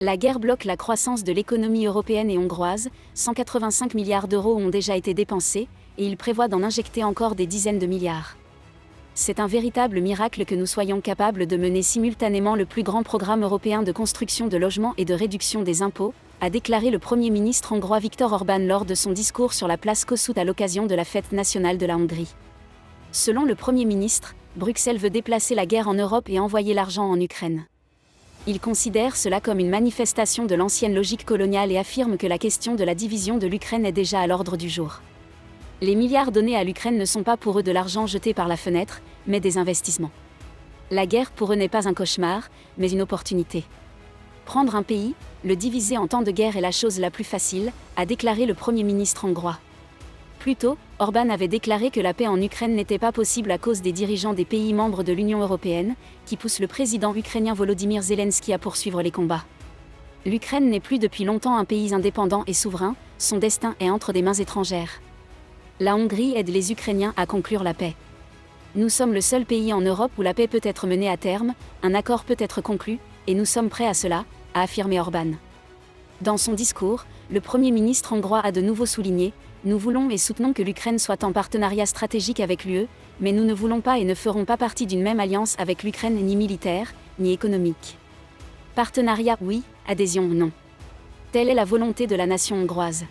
La guerre bloque la croissance de l'économie européenne et hongroise, 185 milliards d'euros ont déjà été dépensés, et il prévoit d'en injecter encore des dizaines de milliards. C'est un véritable miracle que nous soyons capables de mener simultanément le plus grand programme européen de construction de logements et de réduction des impôts, a déclaré le Premier ministre hongrois Viktor Orbán lors de son discours sur la place Kossuth à l'occasion de la fête nationale de la Hongrie. Selon le Premier ministre, Bruxelles veut déplacer la guerre en Europe et envoyer l'argent en Ukraine. Il considère cela comme une manifestation de l'ancienne logique coloniale et affirme que la question de la division de l'Ukraine est déjà à l'ordre du jour. Les milliards donnés à l'Ukraine ne sont pas pour eux de l'argent jeté par la fenêtre, mais des investissements. La guerre pour eux n'est pas un cauchemar, mais une opportunité. Prendre un pays, le diviser en temps de guerre est la chose la plus facile, a déclaré le Premier ministre hongrois. Plus tôt, Orbán avait déclaré que la paix en Ukraine n'était pas possible à cause des dirigeants des pays membres de l'Union européenne, qui poussent le président ukrainien Volodymyr Zelensky à poursuivre les combats. L'Ukraine n'est plus depuis longtemps un pays indépendant et souverain, son destin est entre des mains étrangères. La Hongrie aide les Ukrainiens à conclure la paix. Nous sommes le seul pays en Europe où la paix peut être menée à terme, un accord peut être conclu, et nous sommes prêts à cela, a affirmé Orbán. Dans son discours, le Premier ministre hongrois a de nouveau souligné « Nous voulons et soutenons que l'Ukraine soit en partenariat stratégique avec l'UE, mais nous ne voulons pas et ne ferons pas partie d'une même alliance avec l'Ukraine ni militaire, ni économique. Partenariat oui, adhésion non. Telle est la volonté de la nation hongroise.